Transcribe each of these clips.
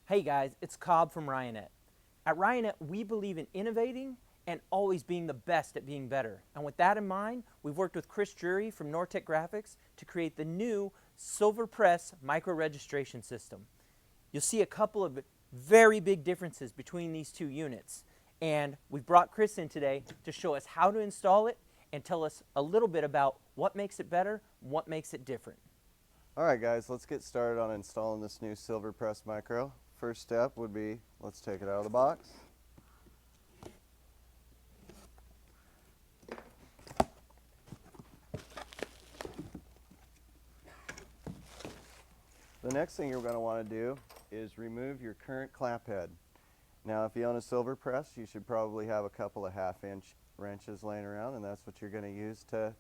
Hey guys, it's Cobb from Ryonet. At Ryonet, we believe in innovating and always being the best at being better. And with that in mind, we've worked with Chris Drury from Nortec Graphics to create the new Silver Press micro registration system. You'll see a couple of very big differences between these two units. And we've brought Chris in today to show us how to install it and tell us a little bit about what makes it better, what makes it different. Alright guys, let's get started on installing this new Silver Press Micro. First step would be, let's take it out of the box. The next thing you're going to want to do is remove your current clamp head. Now if you own a Silver Press, you should probably have a couple of 1/2-inch wrenches laying around, and that's what you're going to use to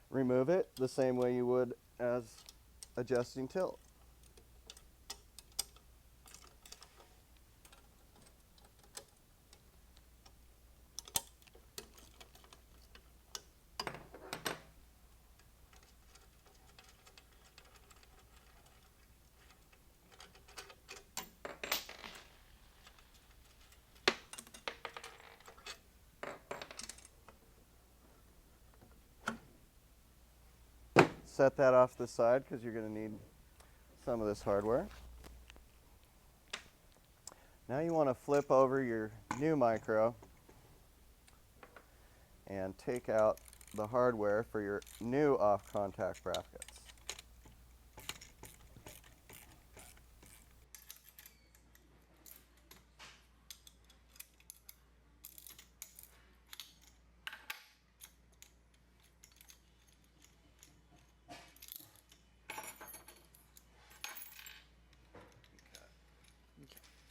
remove it, the same way you would as adjusting tilt. Set that off to the side because you're going to need some of this hardware. Now you want to flip over your new micro and take out the hardware for your new off-contact brackets.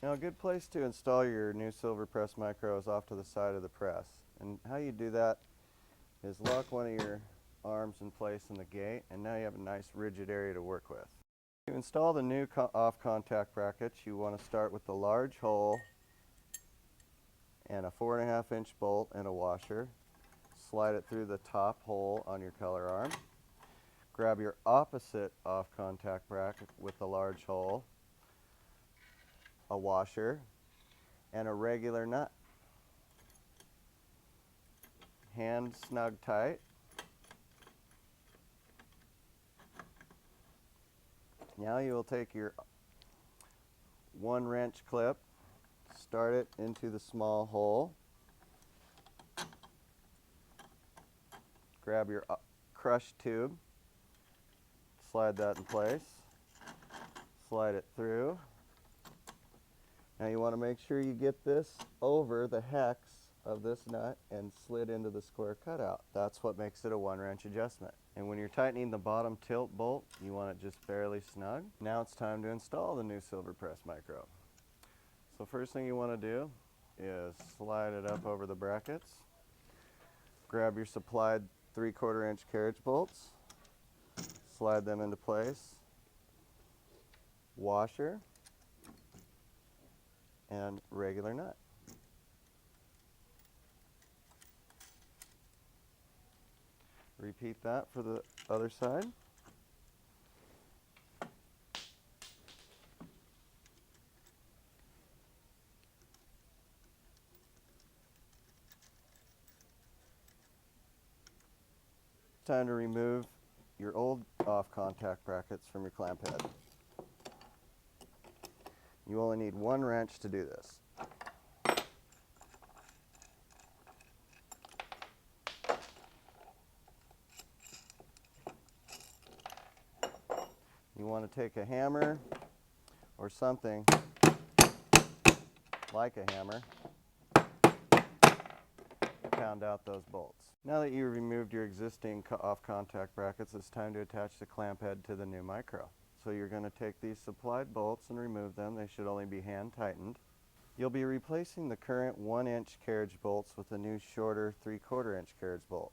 Now a good place to install your new Silver Press Micro is off to the side of the press. And how you do that is lock one of your arms in place in the gate, and now you have a nice rigid area to work with. To install the new off-contact brackets, you want to start with the large hole and a 4.5-inch bolt and a washer. Slide it through the top hole on your color arm. Grab your opposite off-contact bracket with the large hole, a washer, and a regular nut. Hand snug tight. Now you will take your 1-wrench clip, start it into the small hole, grab your crush tube, slide that in place, slide it through. Now you want to make sure you get this over the hex of this nut and slid into the square cutout. That's what makes it a 1-wrench adjustment. And when you're tightening the bottom tilt bolt, you want it just barely snug. Now it's time to install the new Silver Press Micro. So first thing you want to do is slide it up over the brackets. Grab your supplied 3/4-inch carriage bolts, slide them into place, washer, and regular nut. Repeat that for the other side. It's time to remove your old off-contact brackets from your clamp head. You only need 1 wrench to do this. You want to take a hammer or something like a hammer, pound out those bolts. Now that you've removed your existing off-contact brackets, it's time to attach the clamp head to the new micro. So you're going to take these supplied bolts and remove them. They should only be hand tightened. You'll be replacing the current 1-inch carriage bolts with a new shorter 3/4-inch carriage bolt.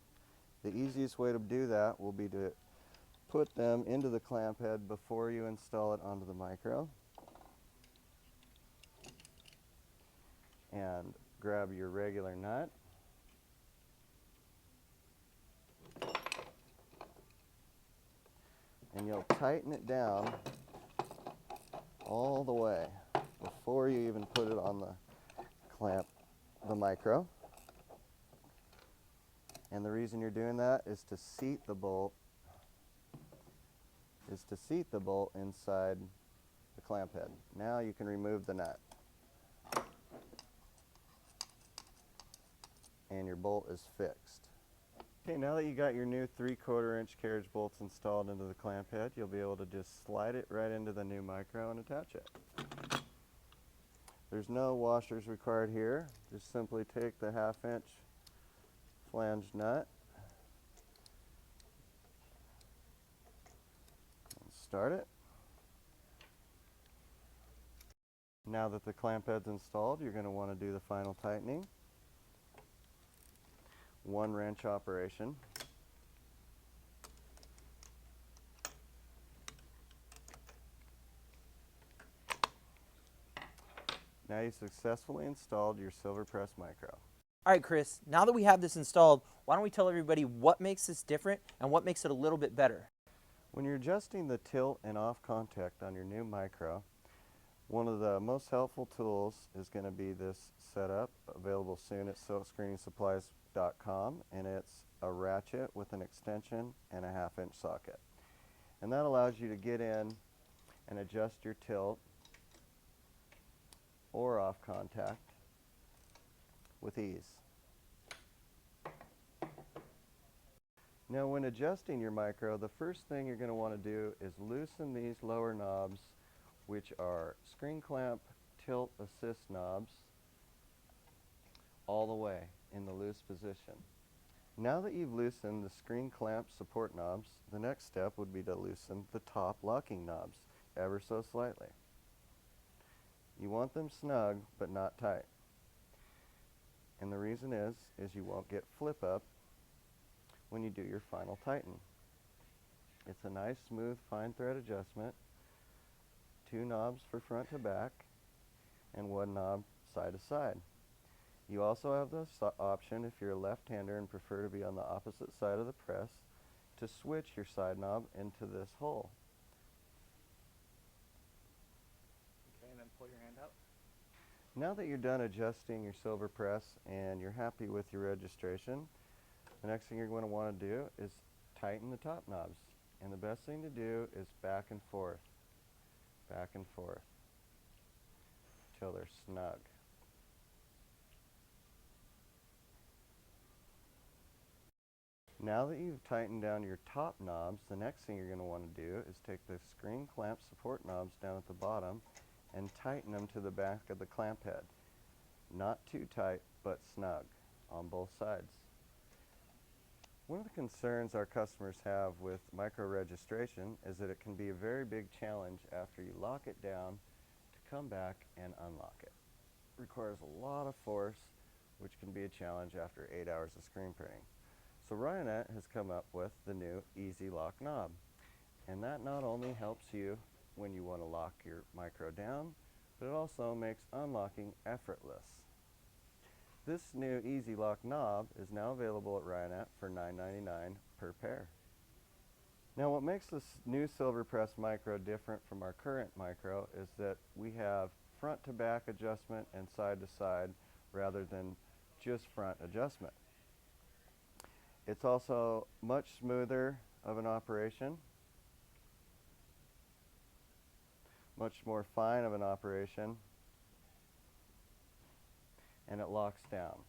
The easiest way to do that will be to put them into the clamp head before you install it onto the micro. And grab your regular nut. And you'll tighten it down all the way micro. And the reason you're doing that is to seat the bolt inside the clamp head. Now you can remove the nut. And your bolt is fixed. Okay, now that you got your new 3/4 inch carriage bolts installed into the clamp head, you'll be able to just slide it right into the new micro and attach it. There's no washers required here. Just simply take the 1/2 inch flange nut and start it. Now that the clamp head's installed, you're going to want to do the final tightening. 1 wrench operation. Now you successfully installed your silver press micro. All right, Chris, now that we have this installed, why don't we tell everybody what makes this different and what makes it a little bit better? When you're adjusting the tilt and off contact on your new micro, one of the most helpful tools is going to be this setup, available soon at silkscreeningsupplies.com, and it's a ratchet with an extension and a 1/2 inch socket. And that allows you to get in and adjust your tilt or off contact with ease. Now when adjusting your micro, the first thing you're going to want to do is loosen these lower knobs, which are screen clamp tilt assist knobs, all the way in the loose position. Now that you've loosened the screen clamp support knobs, the next step would be to loosen the top locking knobs ever so slightly. You want them snug but not tight. And the reason is you won't get flip up when you do your final tighten. It's a nice, smooth, fine thread adjustment. 2 knobs for front to back and 1 knob side to side. You also have the option, if you're a left-hander and prefer to be on the opposite side of the press, to switch your side knob into this hole. Okay, and then pull your hand out. Now that you're done adjusting your silver press and you're happy with your registration, the next thing you're going to want to do is tighten the top knobs. And the best thing to do is back and forth till they're snug. Now that you've tightened down your top knobs, the next thing you're going to want to do is take the screen clamp support knobs down at the bottom and tighten them to the back of the clamp head. Not too tight, but snug on both sides. One of the concerns our customers have with micro registration is that it can be a very big challenge after you lock it down to come back and unlock it. It requires a lot of force, which can be a challenge after 8 hours of screen printing. So Ryonet has come up with the new Easy Lock knob, and that not only helps you when you want to lock your micro down, but it also makes unlocking effortless. This new Easy Lock knob is now available at Ryonet for $9.99 per pair. Now what makes this new silver press micro different from our current micro is that we have front to back adjustment and side to side rather than just front adjustment. It's also much smoother of an operation, much more fine of an operation, and it locks down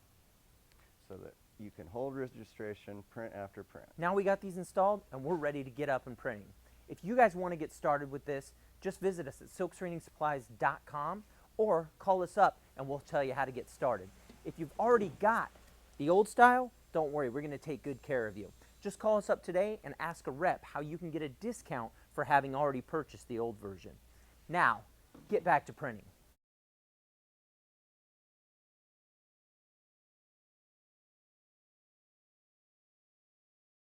so that you can hold registration print after print. Now we got these installed and we're ready to get up and printing. If you guys want to get started with this, just visit us at silkscreeningsupplies.com or call us up and we'll tell you how to get started. If you've already got the old style, don't worry, we're going to take good care of you. Just call us up today and ask a rep how you can get a discount for having already purchased the old version. Now, get back to printing.